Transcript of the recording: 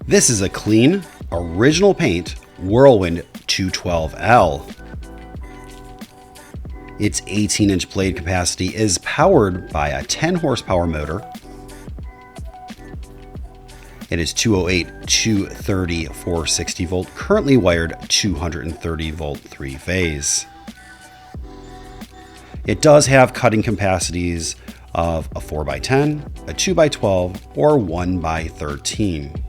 This is a clean, original paint Whirlwind 212L. Its 18-inch blade capacity is powered by a 10 horsepower motor. It is 208, 230, 460 volt, currently wired 230 volt 3-phase. It does have cutting capacities of a 4x10, a 2x12, or 1x13.